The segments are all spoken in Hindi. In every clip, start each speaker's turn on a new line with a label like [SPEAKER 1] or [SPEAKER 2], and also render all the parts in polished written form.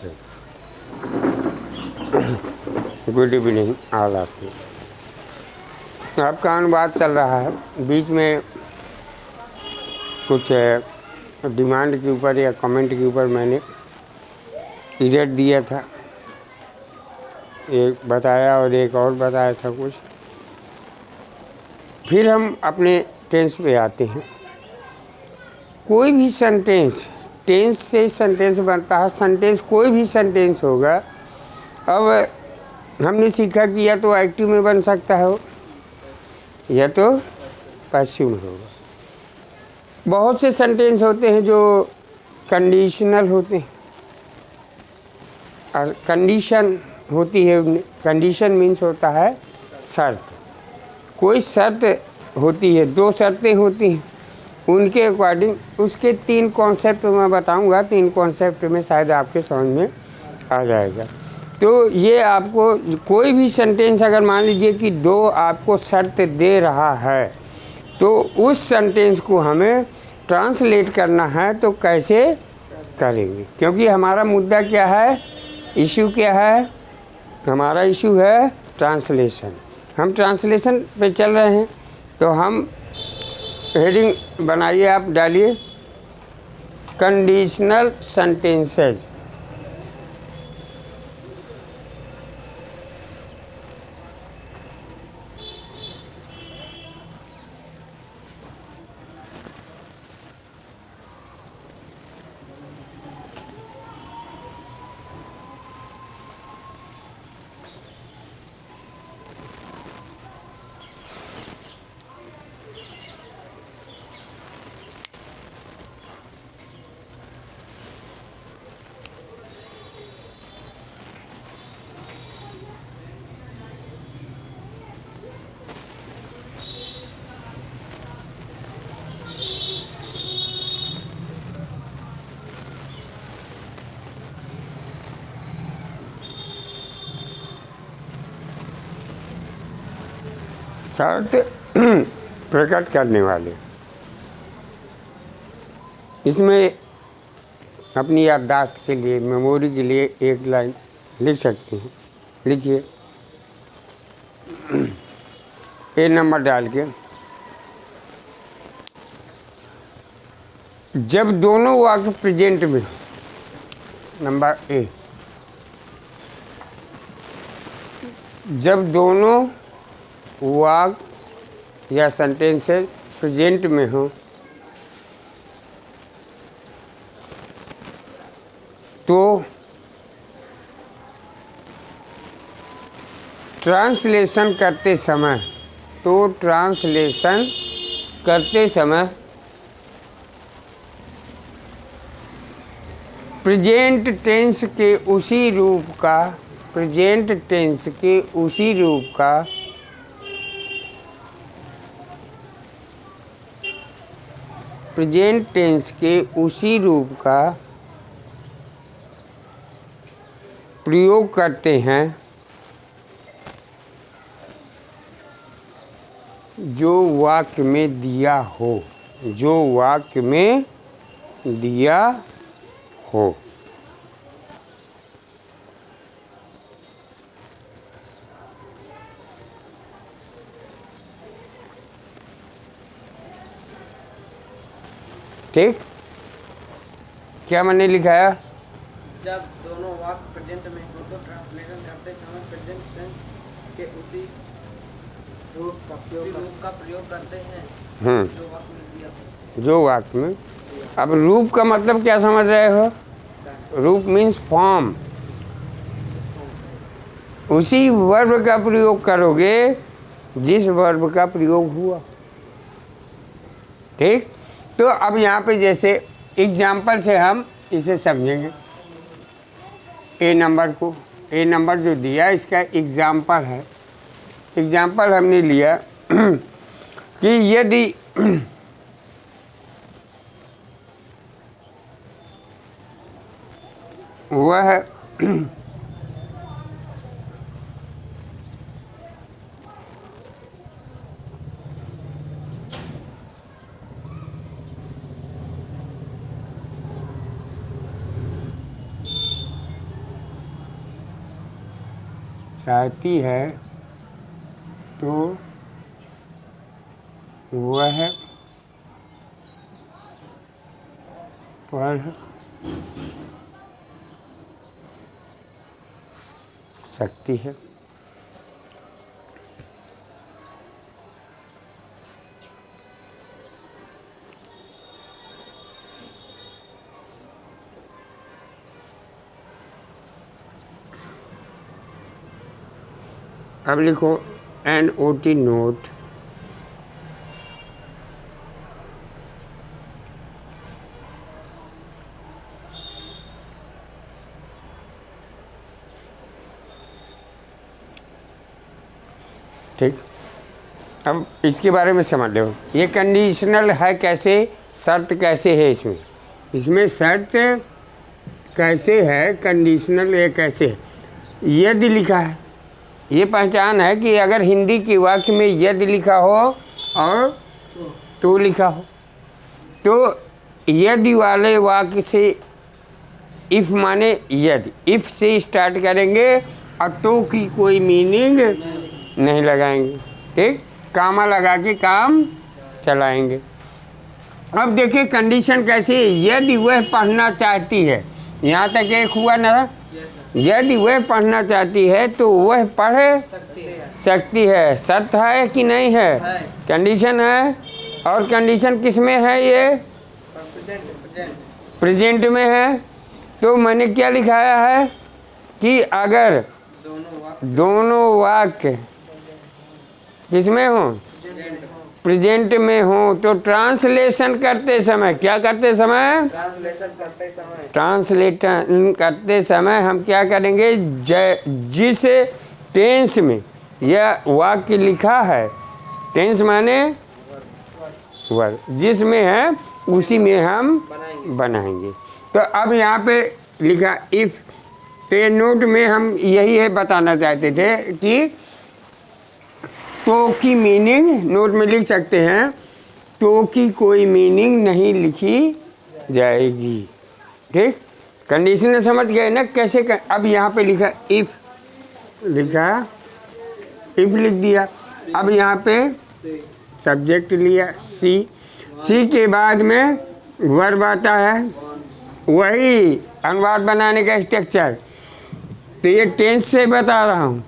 [SPEAKER 1] Okay, good evening all of you. आपका अनुवाद चल रहा है, बीच में कुछ डिमांड के ऊपर या कमेंट के ऊपर मैंने इरेट दिया था, एक बताया और एक और बताया था कुछ। फिर हम अपने टेंस पे आते हैं। कोई भी सेंटेंस, टेंस से सेंटेंस बनता है। सेंटेंस कोई भी सेंटेंस होगा। अब हमने सीखा कि या तो एक्टिव में बन सकता है या तो पैसिव में होगा। बहुत से सेंटेंस होते हैं जो कंडीशनल होते हैं और कंडीशन होती है उनमें। कंडीशन मीन्स होता है शर्त। कोई शर्त होती है, दो शर्तें होती हैं, उनके अकॉर्डिंग उसके 3 कॉन्सेप्ट मैं बताऊंगा। 3 कॉन्सेप्ट में शायद आपके समझ में आ जाएगा। तो ये आपको कोई भी सेंटेंस अगर मान लीजिए कि 2 आपको शर्त दे रहा है, तो उस सेंटेंस को हमें ट्रांसलेट करना है। तो कैसे करेंगे? क्योंकि हमारा मुद्दा क्या है, इशू क्या है? हमारा इशू है ट्रांसलेशन। हम ट्रांसलेशन पे चल रहे हैं। तो हम हेडिंग बनाइए, आप डालिए कंडीशनल सेंटेंसेज। शर्त प्रकट करने वाले। इसमें अपनी याददाश्त के लिए, मेमोरी के लिए एक लाइन लिख सकते हैं। लिखिए, ए नंबर डाल के, जब दोनों वाक्य प्रेजेंट में, नंबर ए, जब दोनों वाक्य या सेंटेंसेस प्रेजेंट में हो तो ट्रांसलेशन करते समय प्रेजेंट टेंस के उसी रूप का प्रयोग करते हैं जो वाक्य में दिया हो। ठीक? क्या मैंने लिखा है?
[SPEAKER 2] जब दोनों वाक्य प्रेजेंट में हो तो ट्रांसलेशन करते समय प्रेजेंट टेंस के उसी रूप का प्रयोग करते हैं जो वाक्य में दिया हो।
[SPEAKER 1] जो वाक्य में। अब रूप का मतलब क्या समझ रहे हो? रूप मीन्स फॉर्म। उसी वर्ब का प्रयोग करोगे जिस वर्ब का प्रयोग हुआ। ठीक? तो अब यहाँ पे जैसे एग्जाम्पल से हम इसे समझेंगे। ए नंबर जो दिया इसका एग्जाम्पल है। एग्जाम्पल हमने लिया कि यदि वह चाहती है तो वह पढ़ सकती है। अब लिखो NOT नोट। ठीक, अब इसके बारे में समझ लो। ये कंडीशनल है कैसे, शर्त कैसे है इसमें, इसमें शर्त कैसे है, कंडीशनल ये कैसे है। यदि लिखा है, ये पहचान है कि अगर हिंदी के वाक्य में यदि लिखा हो और तो लिखा हो, तो यदि वाले वाक्य से इफ माने यदि, इफ से स्टार्ट करेंगे और तो की कोई मीनिंग नहीं लगाएंगे। ठीक, कामा लगा के काम चलाएंगे। अब देखिए कंडीशन कैसी है। यदि वह पढ़ना चाहती है, यहाँ तक एक हुआ ना। यदि वह पढ़ना चाहती है तो वह पढ़ सकती है। शर्त है कि नहीं है, कंडीशन है। और कंडीशन किस में है, ये प्रेजेंट में है। तो मैंने क्या लिखाया है कि अगर दोनों वाक्य किसमें हो, प्रेजेंट में हो, तो ट्रांसलेशन करते समय, क्या करते समय, ट्रांसलेशन करते समय हम क्या करेंगे, जिस टेंस में यह वाक्य लिखा है, टेंस माने वर्ब, जिसमें है उसी में हम बनाएंगे। तो अब यहाँ पे लिखा इफ, तो नोट में हम यही है बताना चाहते थे कि तो की मीनिंग नोट में लिख सकते हैं, तो की कोई मीनिंग नहीं लिखी जाएगी। ठीक, कंडीशन समझ गए ना कैसे अब यहाँ पे लिखा इफ, लिखा इफ लिख दिया। अब यहाँ पे सब्जेक्ट लिया सी, सी के बाद में वर्ब आता है, वही अनुवाद बनाने का स्ट्रक्चर। तो ये टेंस से बता रहा हूँ।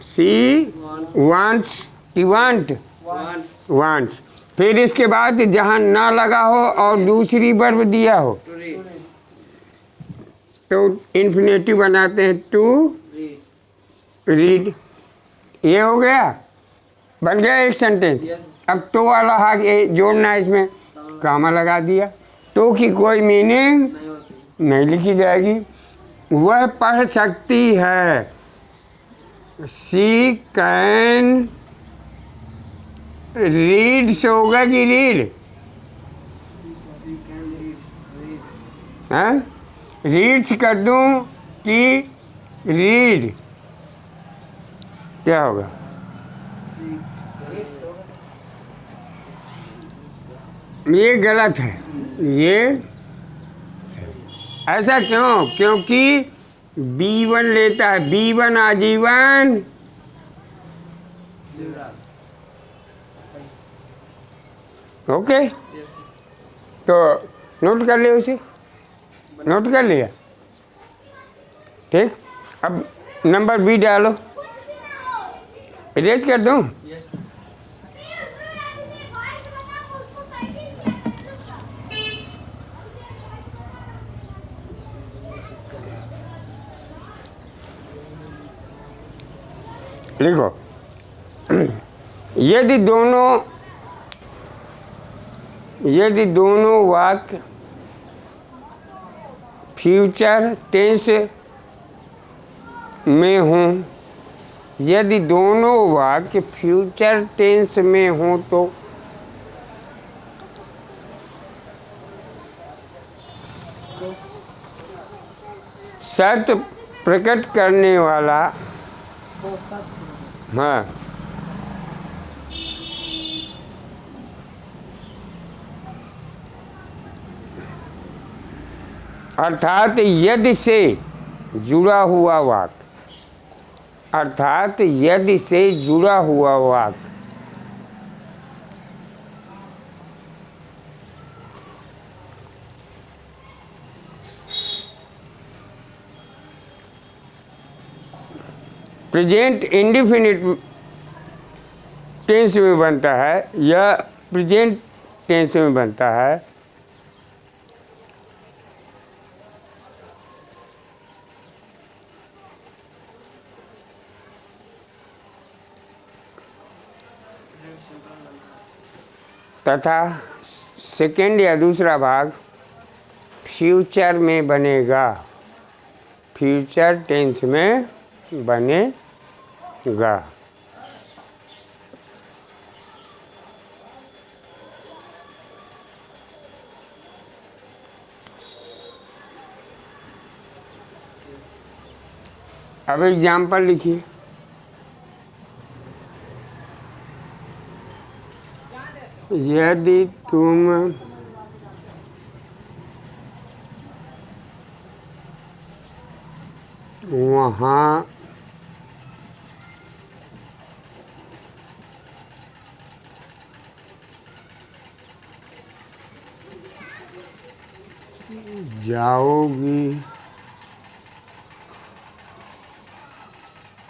[SPEAKER 1] सी वांट्स की वांट्स, फिर इसके बाद जहाँ ना लगा हो और दूसरी वर्ब दिया हो तो इन्फिनेटिव बनाते हैं, टू रीड। ये हो गया, बन गया एक सेंटेंस। अब तो वाला आगे जोड़ना है, इसमें कामा लगा दिया। तो की कोई मीनिंग नहीं लिखी जाएगी। वह पढ़ सकती है, सी कैन रीड से होगा कि रीड, हाँ रीड्स कर दूं कि रीड, क्या होगा, ये गलत है। ये ऐसा क्यों, क्योंकि B1 लेता है, B1 आजीवन ओके। तो नोट कर लिया, उसे नोट कर लिया। ठीक, अब नंबर B डालो, इरेज कर दूं। लिखो, यदि दोनों वाक्य फ्यूचर टेंस में हों, यदि दोनों वाक्य फ्यूचर टेंस में हों तो शर्त प्रकट करने वाला, हाँ अर्थात यदि से जुड़ा हुआ वाक्य, अर्थात यदि से जुड़ा हुआ वाक्य। प्रेजेंट इंडिफिनिट टेंस में बनता है या प्रेजेंट टेंस में बनता है। तथा सेकेंड या दूसरा भाग फ्यूचर में बनेगा, फ्यूचर टेंस में बनेगा। अब एग्जाम्पल लिखिए। यदि तुम वहाँ जाओगी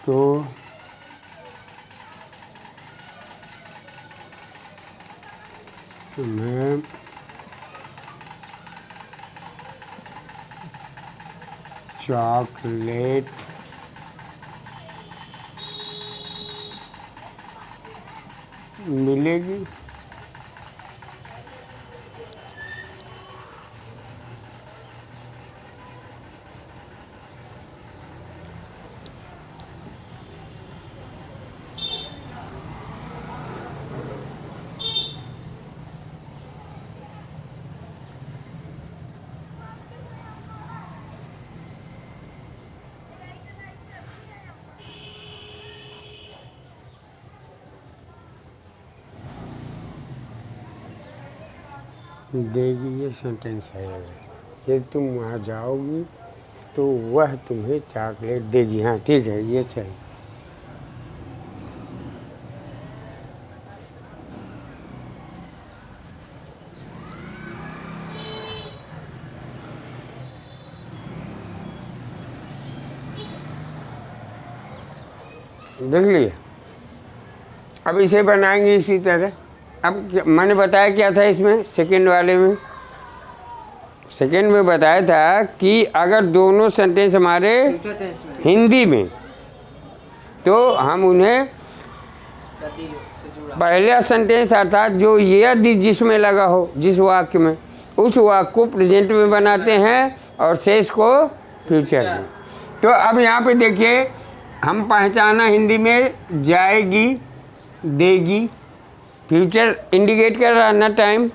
[SPEAKER 1] तो तुम्हें चॉकलेट मिलेगी। देगी ये सेंटेंस है। यदि तुम वहाँ जाओगी तो वह तुम्हें चॉकलेट देगी। हाँ ठीक है, ये सही। देख लिए। अब इसे बनाएंगे इसी तरह। अब मैंने बताया क्या था इसमें, सेकंड वाले में, सेकंड में बताया था कि अगर दोनों सेंटेंस हमारे हिंदी में तो हम उन्हें पहला सेंटेंस अर्थात जो यदि जिसमें लगा हो, जिस वाक्य में, उस वाक्य को प्रेजेंट में बनाते हैं और शेष को फ्यूचर में। तो अब यहाँ पे देखिए, हम पहचाना हिंदी में जाएगी, देगी, फ्यूचर इंडिकेट कर रहा है ना टाइम।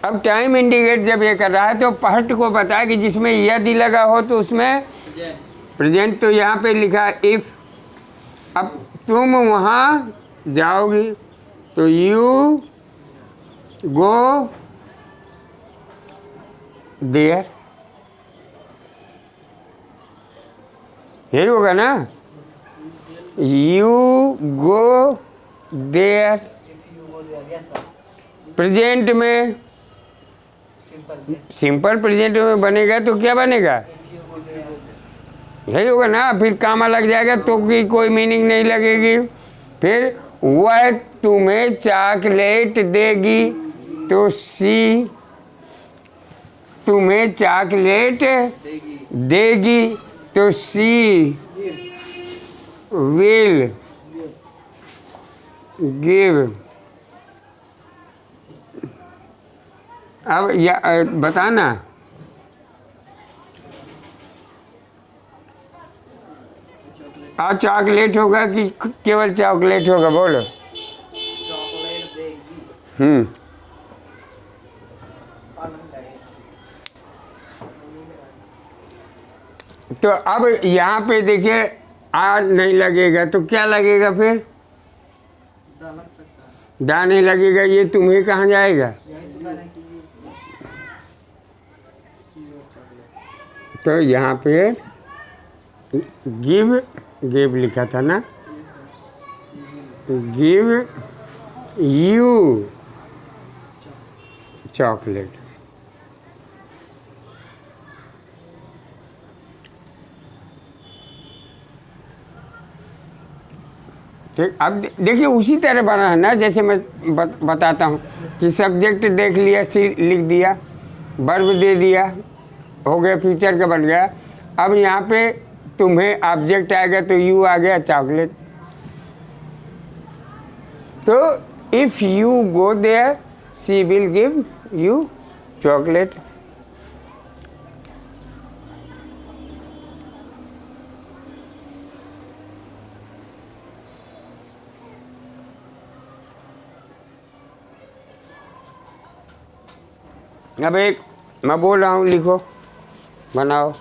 [SPEAKER 1] अब टाइम इंडिकेट जब ये कर रहा है तो फर्स्ट को बताया कि जिसमें यदि लगा हो तो उसमें प्रेजेंट। तो यहाँ पे लिखा इफ। अब तुम वहाँ जाओगी तो यू गो देयर, यही होगा ना। यू गो देयर प्रेजेंट में, सिंपल प्रेजेंट में बनेगा तो क्या बनेगा, यही होगा ना। फिर कामा लग जाएगा तो की कोई मीनिंग नहीं लगेगी। फिर वह तुम्हें चॉकलेट देगी तो सी तुम्हें चॉकलेट देगी तो सी विल गिव। अब या बताना, आज चॉकलेट होगा कि केवल चॉकलेट होगा, बोलो।
[SPEAKER 2] चॉकलेट देगी।
[SPEAKER 1] तो अब यहाँ पे देखिए आ नहीं लगेगा तो क्या लगेगा फिर,
[SPEAKER 2] दा लग सकता है।
[SPEAKER 1] दा नहीं लगेगा, ये तुम्हें कहाँ जाएगा। तो यहाँ पे गिव, गिव लिखा था ना, गिव यू चॉकलेट। ठीक, अब देखिए उसी तरह बना है ना, जैसे मैं बताता हूँ कि सब्जेक्ट देख लिया, सी लिख दिया, वर्ब दे दिया, हो गया, फ्यूचर का बन गया। अब यहाँ पे तुम्हें ऑब्जेक्ट आएगा तो यू आ गया चॉकलेट। तो if you go there she will give you chocolate. अब एक मैं बोल रहा हूँ, लिखो, बनाओ।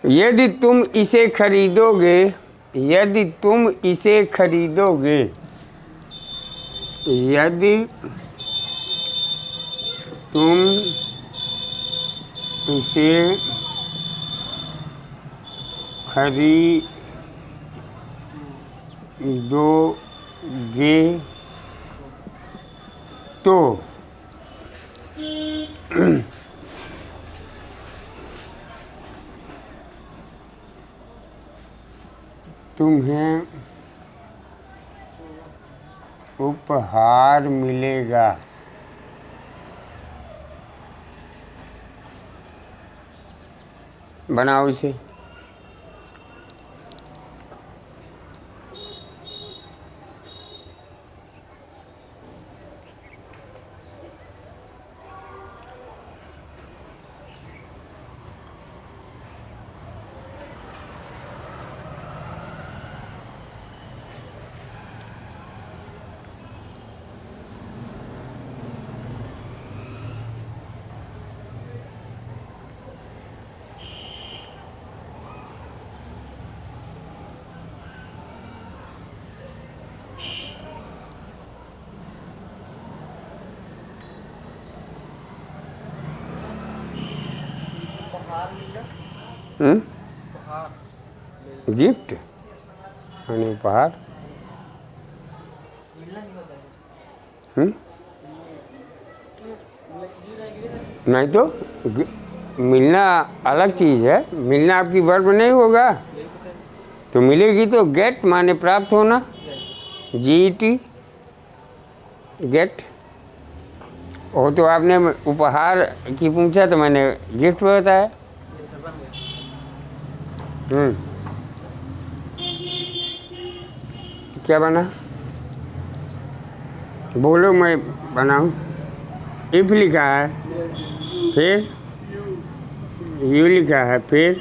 [SPEAKER 1] यदि तुम इसे खरीदोगे, यदि तुम इसे खरीदोगे, यदि तुम इसे खरीदोगे तो तुम्हें उपहार मिलेगा। बनाओ इसे। गिफ्ट यानी उपहार। नहीं तो मिलना अलग चीज़ है, मिलना आपकी वर्ब नहीं होगा तो मिलेगी तो गेट माने प्राप्त होना, GET गेट। वो तो आपने उपहार की पूछा तो मैंने गिफ्ट बताया। क्या बना, बोलो, मैं बनाऊं। इफ लिखा है, फिर यू लिखा है, फिर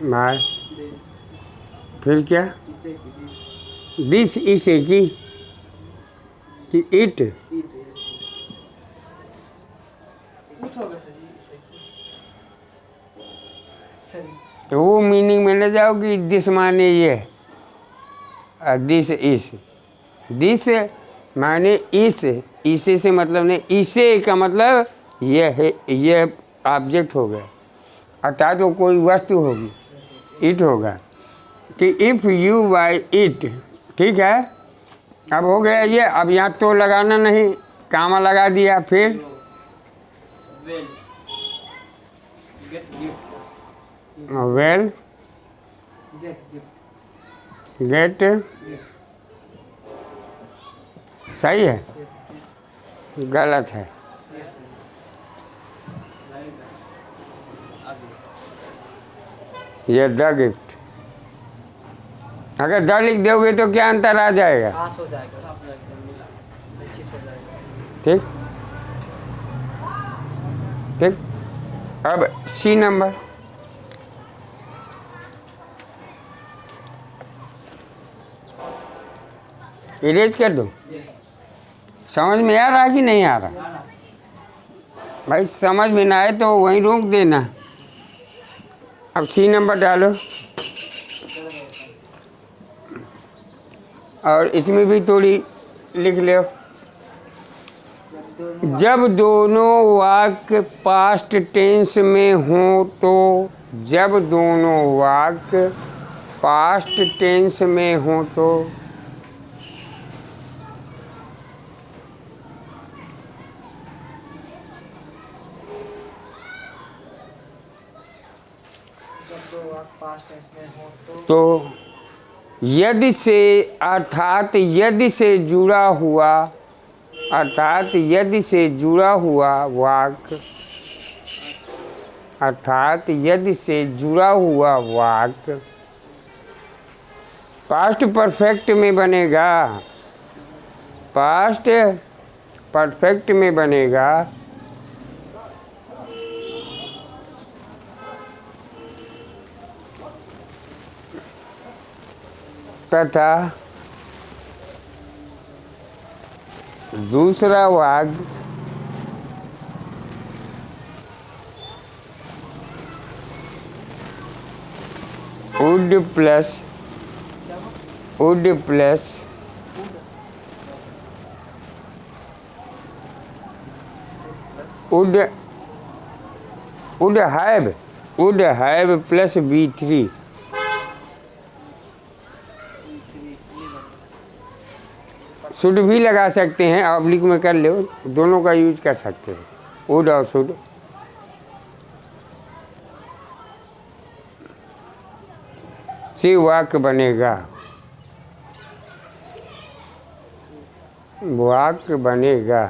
[SPEAKER 1] बाय, फिर क्या, दिस, इसे की, कि इट, तो वो मीनिंग में न जाओ कि दिस माने ये, दिस इस, दिस माने इस, इसे से मतलब नहीं, इसे का मतलब ये है, ये ऑब्जेक्ट हो गया, अर्थात वो कोई वस्तु होगी, इट होगा। कि इफ़ यू बाय इट, ठीक है। अब हो गया ये, अब यहाँ तो लगाना नहीं, कामा लगा दिया, फिर वेल गेट, सही है, गलत है। ये द गिफ्ट, अगर द लिख दोगे तो क्या अंतर आ जाएगा,
[SPEAKER 2] हो जाएगा, निश्चित हो जाएगा।
[SPEAKER 1] ठीक ठीक। अब सी नंबर, इरेज कर दो। समझ में आ रहा कि नहीं आ रहा? भाई समझ में ना आए तो वहीं रोक देना। अब सी नंबर डालो और इसमें भी थोड़ी लिख लो। जब दोनों वाक्य पास्ट टेंस में हों तो, जब दोनों वाक्य पास्ट टेंस में हों तो,
[SPEAKER 2] पास्ट टेंस में हो
[SPEAKER 1] तो यदि से, अर्थात यदि से जुड़ा हुआ, अर्थात यदि से जुड़ा हुआ वाक्य, अर्थात यदि से जुड़ा हुआ वाक्य पास्ट परफेक्ट में बनेगा, पास्ट परफेक्ट में बनेगा तथा दूसरा वाक्य would plus would plus would have plus B3 should भी लगा सकते हैं, ऑब्लिक में कर लो, दोनों का यूज कर सकते हो, वुड और शुड। से वाक्य बनेगा, वाक्य बनेगा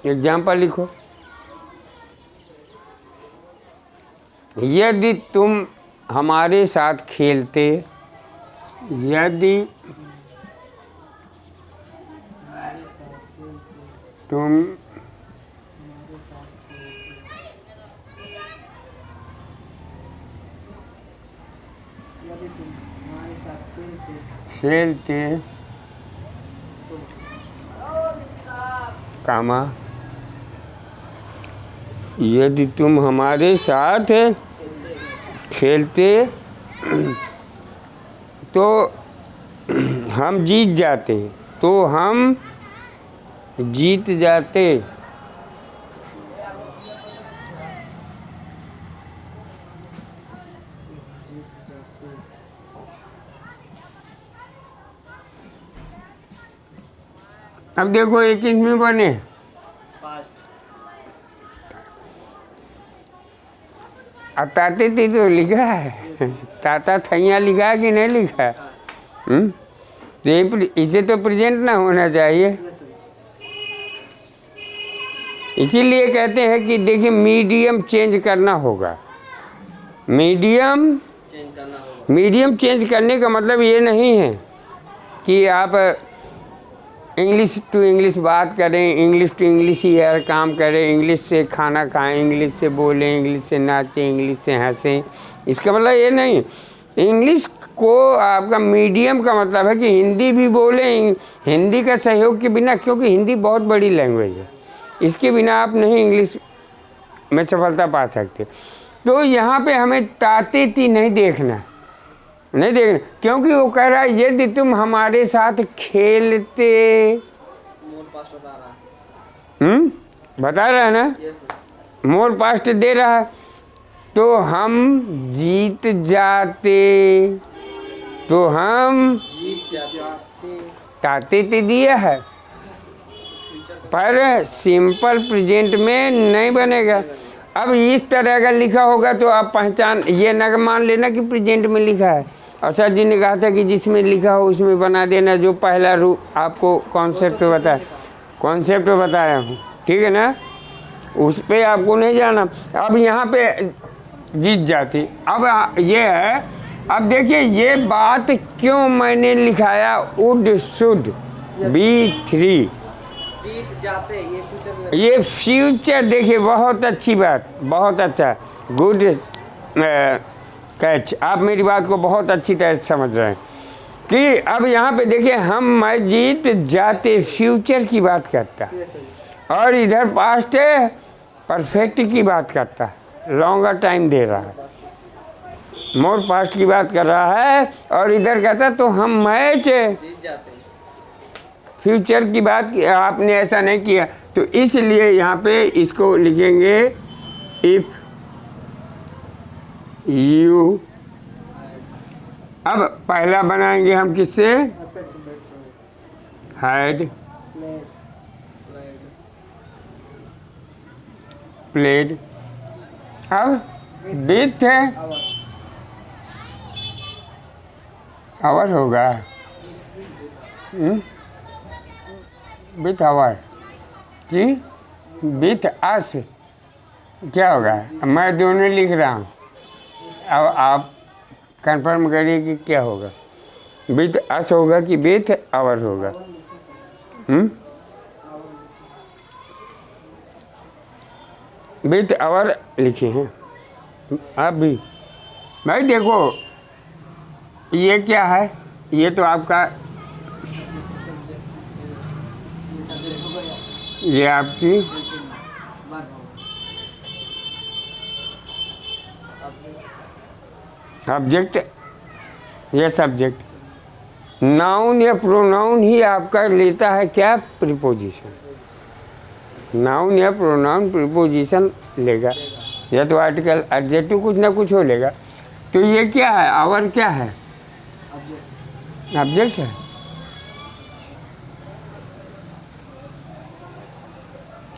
[SPEAKER 1] एग्जाम्पल लिखो। यदि तुम हमारे साथ खेलते, यदि तुम खेलते कामा, यदि तुम हमारे साथ खेलते तो हम जीत जाते, तो हम जीत जाते। अब देखो एक इसमें बने अब ताते ती तो लिखा है, ताता थैया लिखा है कि नहीं लिखा है? तो इसे तो प्रेजेंट ना होना चाहिए। इसीलिए कहते हैं कि देखिए मीडियम चेंज करना होगा, मीडियम चेंज करने का मतलब ये नहीं है कि आप इंग्लिश टू इंग्लिश बात करें, इंग्लिश टू इंग्लिश ही हर काम करें, इंग्लिश से खाना खाएं, इंग्लिश से बोलें, इंग्लिश से नाचें, इंग्लिश से हंसें। इसका मतलब ये नहीं, इंग्लिश को आपका मीडियम का मतलब है कि हिंदी भी बोलें, हिंदी का सहयोग के बिना, क्योंकि हिंदी बहुत बड़ी लैंग्वेज है, इसके बिना आप नहीं इंग्लिश में सफलता पा सकते। तो यहाँ पे हमें ताते ती नहीं देखना, क्योंकि वो कह रहा है यदि तुम हमारे साथ खेलते, बता रहा है ना, मोर पास्ट दे रहा है, तो हम जीत जाते, तो हम ताते ती दिया है, पर सिंपल प्रेजेंट में नहीं बनेगा। अब इस तरह का लिखा होगा तो आप पहचान ये न मान लेना कि प्रेजेंट में लिखा है। और सर जी ने कहा था कि जिसमें लिखा हो उसमें बना देना, जो पहला रूप आपको कॉन्सेप्ट बताया हूँ, ठीक है ना, उस पे आपको नहीं जाना। अब यहाँ पे जीत जाती, अब ये है, अब देखिए ये बात क्यों मैंने लिखाया वुड शुड B3,
[SPEAKER 2] जीत जाते,
[SPEAKER 1] ये फ्यूचर। देखिए बहुत अच्छी बात, बहुत अच्छा, गुड कैच, आप मेरी बात को बहुत अच्छी तरह से समझ रहे हैं कि अब यहाँ पे देखिए मैं जीत जाते फ्यूचर की बात करता, और इधर पास्ट परफेक्ट की बात करता, लॉन्गर टाइम दे रहा है। मोर पास्ट की बात कर रहा है और इधर कहता तो हम मैच
[SPEAKER 2] जीत जाते हैं।
[SPEAKER 1] फ्यूचर की बात आपने ऐसा नहीं किया, तो इसलिए यहाँ पे इसको लिखेंगे इफ यू। अब पहला बनाएंगे हम किससे? Had played. अब विथ आवर होगा, विथ आवर कि विथ अस क्या होगा? मैं दोनों लिख रहा हूँ, अब आप कंफर्म करिए कि क्या होगा, विथ अस होगा कि विथ आवर होगा। विथ आवर लिखे हैं आप भी। भाई देखो ये क्या है, ये तो आपका, ये आपकी ऑब्जेक्ट, ये सब्जेक्ट। नाउन या प्रोनाउन ही आपका लेता है क्या? प्रीपोजिशन। नाउन या प्रोनाउन प्रीपोजिशन लेगा, या तो आर्टिकल एडजेक्टिव कुछ ना कुछ हो लेगा। तो ये क्या है? आवर क्या है? ऑब्जेक्ट है।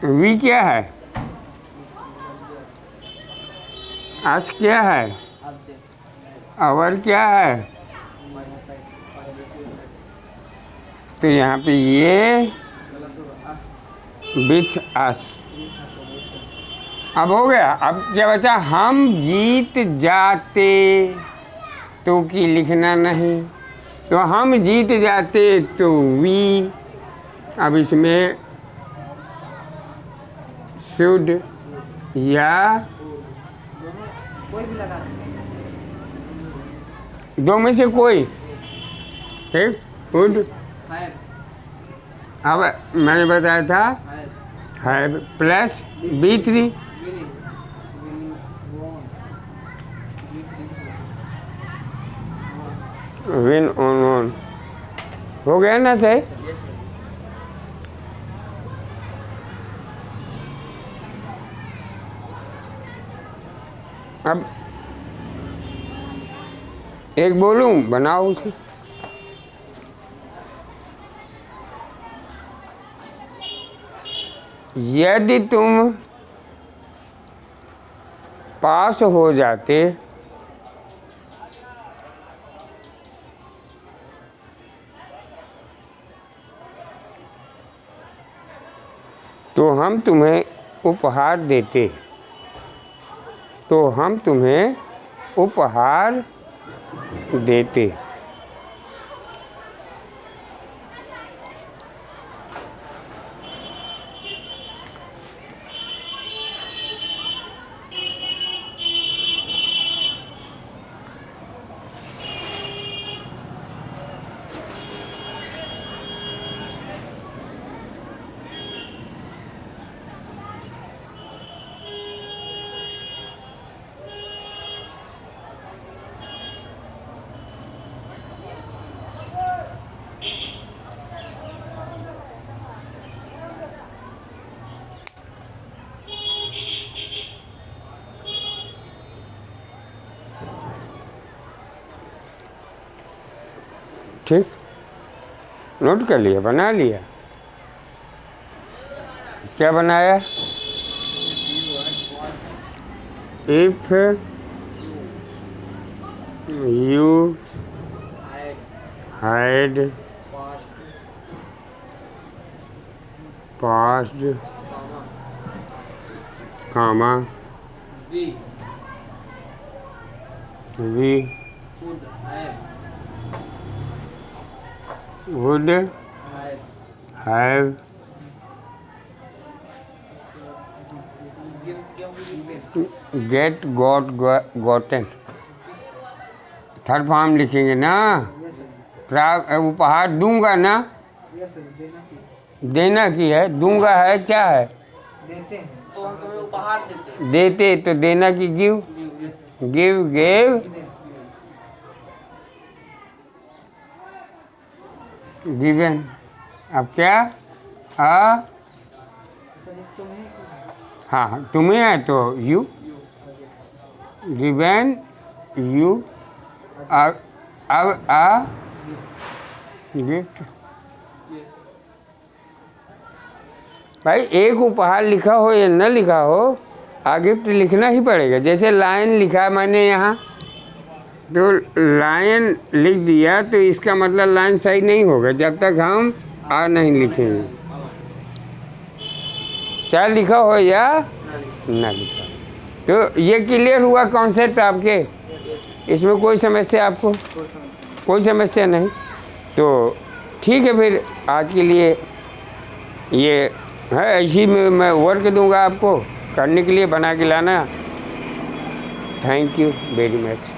[SPEAKER 1] वी क्या है? अस क्या है? आवर क्या है? तो यहाँ पे ये विथ अस। अब हो गया। अब क्या बचा? हम जीत जाते, तो कि लिखना नहीं, तो हम जीत जाते तो वी। अब इसमें शुड या
[SPEAKER 2] कोई भी लगा
[SPEAKER 1] दो में से कोई एक, वुड।
[SPEAKER 2] है,
[SPEAKER 1] अब मैंने बताया था have plus B3। Win on हो गया ना सही? अब एक बोलूं, बनाओ उसे। यदि तुम पास हो जाते तो हम तुम्हें उपहार देते, तो हम तुम्हें उपहार देते। ठीक, नोट कर लिया, बना लिया। क्या बनाया? If you had passed comma we would have gotten। Third form लिखेंगे ना, उपहार दूंगा ना, देना की है, दूंगा है, क्या है?
[SPEAKER 2] देते हैं, तो हम तुम्हें उपहार देते हैं।
[SPEAKER 1] देते तो देना की गिव, गिव गेव गिवन। अब क्या आ, हाँ तुम्हें है तो यू, गिवन यू। अब आ गिफ्ट। भाई एक उपहार लिखा हो या न लिखा हो, आ गिफ्ट लिखना ही पड़ेगा। जैसे लायन लिखा मैंने यहाँ, तो लायन लिख दिया तो इसका मतलब लाइन सही नहीं होगा जब तक हम आ नहीं लिखेंगे, चाहे लिखा हो या ना लिखा। तो ये क्लियर हुआ कॉन्सेप्ट आपके, इसमें कोई समस्या आपको? कोई समस्या नहीं। तो ठीक है, फिर आज के लिए ये है, ऐसी में मैं वर्क दूंगा आपको करने के लिए, बना के लाना। Thank you very much.